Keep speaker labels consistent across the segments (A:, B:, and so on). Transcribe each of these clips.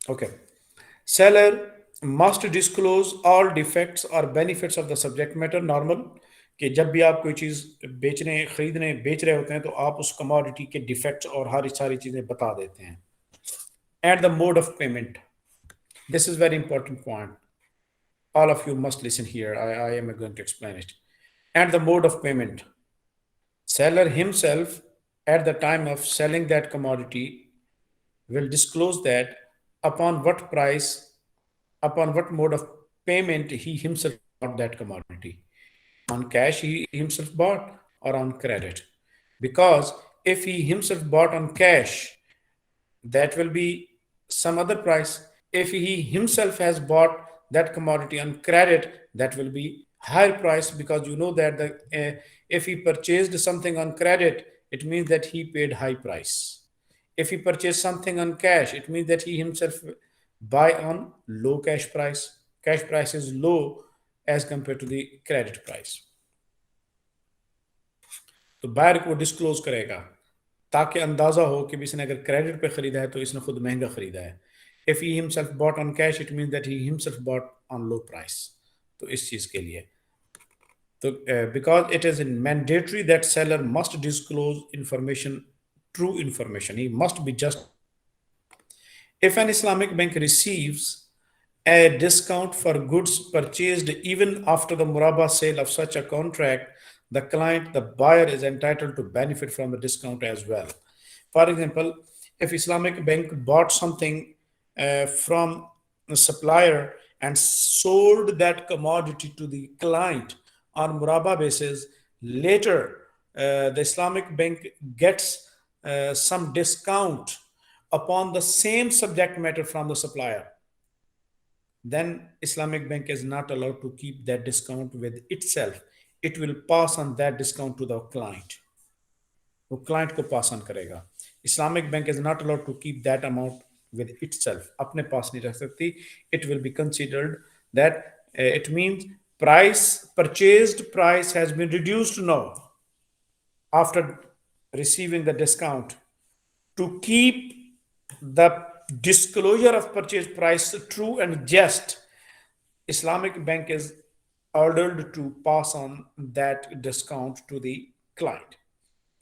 A: Okay. Seller must disclose all defects or benefits of the subject matter. Normal کہ جب بھی آپ کوئی چیز بیچنے خریدنے بیچ رہے ہوتے ہیں تو آپ اس کموڈٹی کے ڈیفیکٹس اور ہر ساری چیزیں بتا دیتے ہیں. And the mode of payment. This is very important point. All of you must listen here. I am going to explain it. And the mode of payment. Seller himself, at the time of selling that commodity, will disclose that upon what price, upon what mode of payment he himself bought that commodity. On cash, he himself bought, or on credit. Because if he himself bought on cash, that will be some other price. If he himself has bought that commodity on credit, that will be higher price, because you know that if he purchased something on credit, it means that he paid high price. If he purchased something on cash, it means that he himself buy on low cash price. Cash price is low as compared to the credit price. تو buyer کو disclose کرے گا تاکہ اندازہ ہو کہ اس نے اگر credit پہ خریدا ہے تو اس نے خود مہنگا خریدا ہے. If he himself bought on cash, it means that he himself bought on low price. تو اس چیز کے لیے تو because it is mandatory that seller must disclose information, true information. He must be just. If an Islamic bank receives a discount for goods purchased even after the muraba sale of such a contract, the client, the buyer, is entitled to benefit from the discount as well. For example, if Islamic bank bought something from a supplier and sold that commodity to the client on muraba basis, later the Islamic bank gets some discount upon the same subject matter from the supplier, then Islamic bank is not allowed to keep that discount with itself. It will pass on that discount to the client. وہ client کو pass on کرے گا. Islamic bank is not allowed to keep that amount with itself. اپنے پاس نہیں رکھ سکتی. It will be considered that it means purchased price has been reduced now after receiving the discount. To keep the disclosure of purchase price true and just, Islamic bank is ordered to pass on that discount to the client.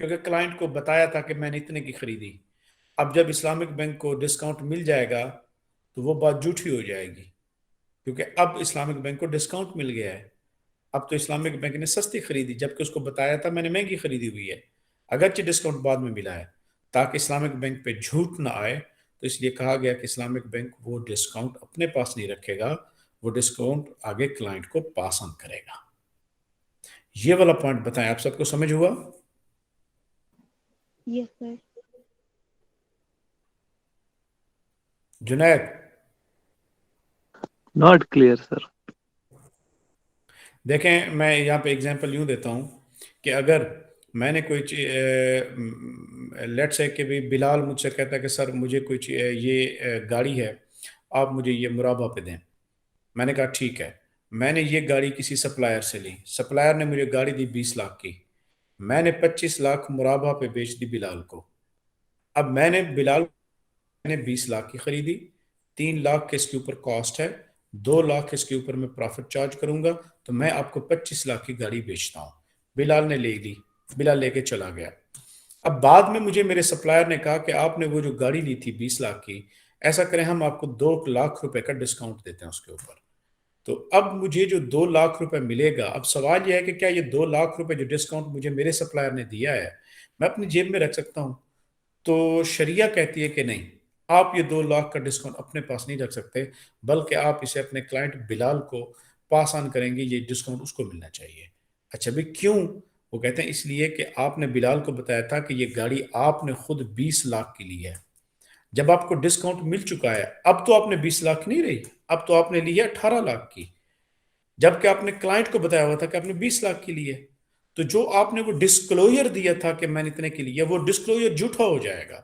A: کیونکہ client کو بتایا تھا کہ میں نے اتنے کی خریدی. اب جب اسلامک بینک کو ڈسکاؤنٹ مل جائے گا تو وہ بات جھوٹی ہو جائے گی, کیونکہ اب اسلامک بینک کو ڈسکاؤنٹ مل گیا ہے. اب تو اسلامک بینک نے سستی خریدی جبکہ اس کو بتایا تھا میں نے مہنگی خریدی ہوئی ہے, اگرچہ ڈسکاؤنٹ بعد میں ملا ہے. تاکہ اسلامک بینک پہ جھوٹ نہ آئے تو اس لیے کہا گیا کہ اسلامک بینک وہ ڈسکاؤنٹ اپنے پاس نہیں رکھے گا, وہ ڈسکاؤنٹ آگے کلائنٹ کو پاس آن کرے گا. یہ والا پوائنٹ بتائیں, آپ سب کو سمجھ ہوا؟
B: یس سر.
A: جنید
C: ناٹ کلیئر سر.
A: دیکھیں میں یہاں پہ اگزامپل یوں دیتا ہوں کہ اگر میں نے کوئی لیٹ سے کہ بھی بلال مجھ سے کہتا ہے کہ سر مجھے کوئی یہ گاڑی ہے, آپ مجھے یہ مرابہ پہ دیں. میں نے کہا ٹھیک ہے. میں نے یہ گاڑی کسی سپلائر سے لی, سپلائر نے مجھے گاڑی دی 20 لاکھ کی, میں نے 25 لاکھ مرابہ پہ بیچ دی بلال کو. اب میں نے بلال نے 20 لاکھ کی خریدی, 3 لاکھ کے اس کے اوپر کاسٹ ہے, 2 لاکھ اس کے اوپر میں پروفٹ چارج کروں گا, تو میں آپ کو 25 لاکھ کی گاڑی بیچتا ہوں. بلال نے لے لی, بلال لے کے چلا گیا. اب بعد میں مجھے میرے سپلائر نے کہا کہ آپ نے وہ جو گاڑی لی تھی 20 لاکھ کی, ایسا کریں ہم آپ کو 2 لاکھ روپے کا ڈسکاؤنٹ دیتے ہیں اس کے اوپر. تو اب مجھے جو 2 لاکھ روپے ملے گا, اب سوال یہ ہے کہ کیا یہ 2 لاکھ روپے جو ڈسکاؤنٹ مجھے میرے سپلائر نے دیا ہے میں اپنی جیب میں رکھ سکتا ہوں؟ تو شریعہ کہتی ہے کہ نہیں, آپ یہ 2 لاکھ کا ڈسکاؤنٹ اپنے پاس نہیں رکھ سکتے, بلکہ آپ اسے اپنے کلائنٹ بلال کو پاس آن کریں گے, یہ ڈسکاؤنٹ اس کو ملنا چاہیے. اچھا بھی کیوں؟ وہ کہتے ہیں اس لیے کہ آپ نے بلال کو بتایا تھا کہ یہ گاڑی آپ نے خود 20 لاکھ کی لی ہے. جب آپ کو ڈسکاؤنٹ مل چکا ہے اب تو آپ نے 20 لاکھ نہیں رہی, اب تو آپ نے لی ہے 18 لاکھ کی, جبکہ آپ نے کلائنٹ کو بتایا ہوا تھا کہ آپ نے 20 لاکھ کی لی ہے. تو جو آپ نے وہ ڈسکلوجر دیا تھا کہ میں نے اتنے کی لی ہے, وہ ڈسکلوجر جھوٹا ہو جائے گا.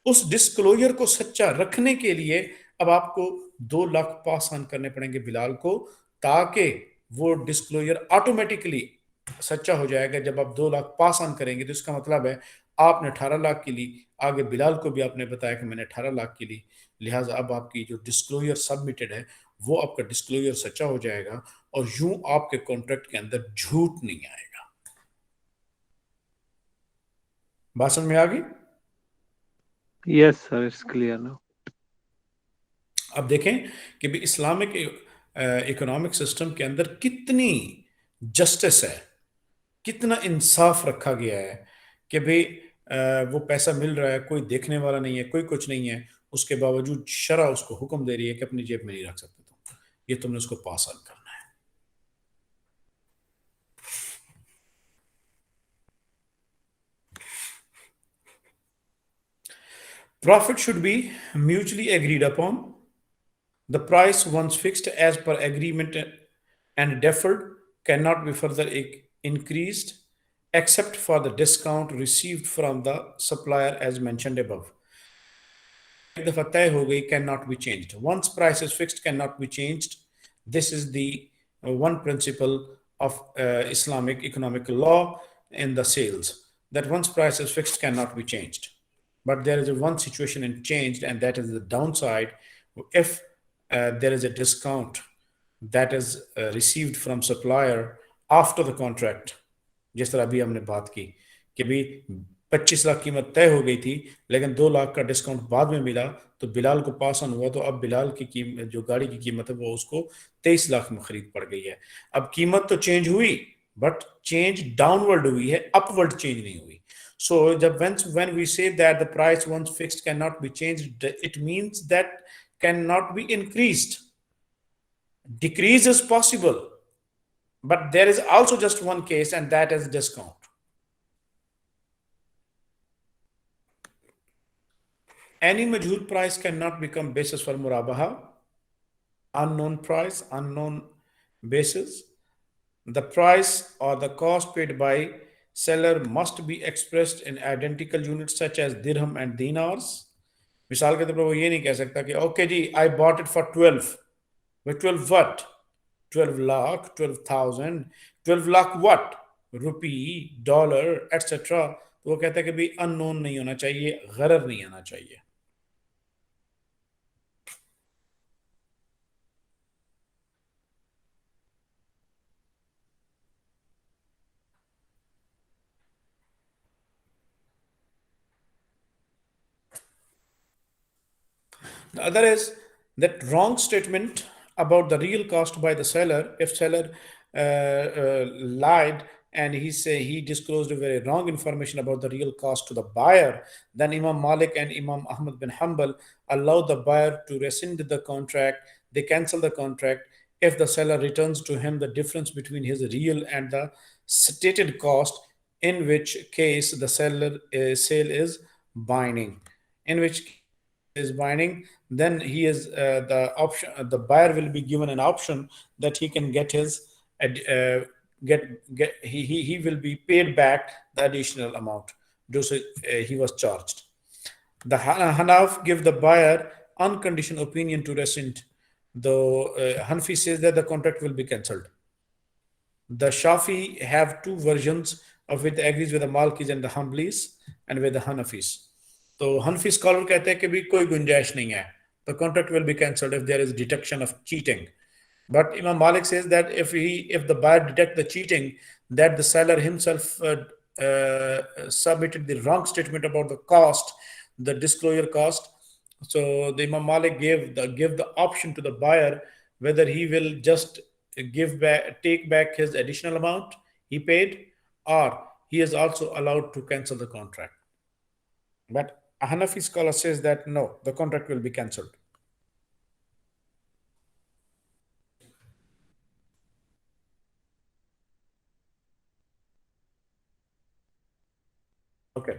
A: اس ڈسکلوجر کو سچا رکھنے کے لیے اب آپ کو 2 لاکھ پاس آن کرنے پڑیں گے بلال کو, تاکہ وہ ڈسکلوجر آٹومیٹکلی سچا ہو جائے گا جب آپ 2 لاکھ پاس آن کریں گے، تو اس کا مطلب ہے آپ نے 18 لاکھ کی لی، آگے بلال کو بھی آپ نے بتایا کہ میں نے 18 لاکھ کی لی، لہٰذا اب آپ کی جو ڈسکلوجر سبمیٹڈ ہے وہ آپ کا ڈسکلوجر سچا ہو جائے گا، اور یوں آپ کے کانٹریکٹ کے اندر جھوٹ نہیں آئے گا۔ بات سمجھ میں آ گئی؟
B: Yes, sir, it's clear now.
A: اب دیکھیں کہ بھی اسلامک اکنامک سسٹم کے اندر کتنی جسٹس ہے، کتنا انصاف رکھا گیا ہے کہ بھئی وہ پیسہ مل رہا ہے، کوئی دیکھنے والا نہیں ہے، کوئی کچھ نہیں ہے، اس کے باوجود شرع اس کو حکم دے رہی ہے کہ اپنی جیب میں نہیں رکھ سکتے تم، یہ تم نے اس کو پاس آن کرنا ہے۔ Profit should be mutually agreed upon. The price once fixed as per agreement and deferred cannot be further increased except for the discount received from the supplier as mentioned above. ایک دفعہ طے ہو گئی cannot be changed. Once price is fixed cannot be changed. This is the one principle of Islamic economic law in the sales, that once price is fixed cannot be changed. But there is one situation in changed, and that is the downside. If there is a discount that is received from supplier after the contract, جس طرح ابھی ہم نے بات کی کہ بھی 25 لاکھ قیمت طے ہو گئی تھی لیکن 2 لاکھ کا ڈسکاؤنٹ بعد میں ملا تو بلال کو پاس آن ہوا، تو اب بلال کی قیمت جو گاڑی کی قیمت ہے وہ اس کو 23 لاکھ میں خرید پڑ گئی ہے۔ اب قیمت تو چینج ہوئی بٹ چینج ڈاؤن ورڈ ہوئی ہے، اپ ورڈ چینج نہیں ہوئی۔ So when we say that the price once fixed cannot be changed, it means that cannot be increased. Decrease is possible, but there is also just one case, and that is discount. Any majhul price cannot become basis for murabaha. Unknown price, unknown basis. The price or the cost paid by seller must be expressed in identical units such as dirham and dinars. مثال کے طور پر وہ یہ نہیں کہہ سکتا کہ okay جی I bought it for 12، 12 what, 12 lakh, 12,000، 12 lakh what, rupee, dollar etcetera, تو وہ کہتا ہے کہ بھی ان نون نہیں ہونا چاہیے، غرر نہیں آنا چاہیے۔ The other is that wrong statement about the real cost by the seller. If seller lied and he disclosed a very wrong information about the real cost to the buyer, then Imam Malik and Imam Ahmad bin Hanbal allow the buyer to rescind the contract. They cancel the contract if the seller returns to him the difference between his real and the stated cost, in which case the sale is binding. In which is binding, then he is the option. The buyer will be given an option that he can get his he will be paid back the additional amount he was charged. The Hanaf give the buyer unconditional opinion to rescind, though Hanfi says that the contract will be cancelled. The Shafi have two versions of it, agrees with the Malkis and the Hanbalis and with the Hanafis. تو حنفی scholar کہتے ہیں کہ بھی کوئی گنجائش نہیں ہے، the contract will be cancelled if there is detection of cheating. But Imam Malik says that if the buyer detect the cheating, that the seller himself submitted the wrong statement about the cost, the disclosure cost. So the Imam Malik give the option to the buyer whether he will just take back his additional amount he paid, or he is also allowed to cancel the contract. But a Hanafi scholar says that no, the contract will be cancelled. Okay.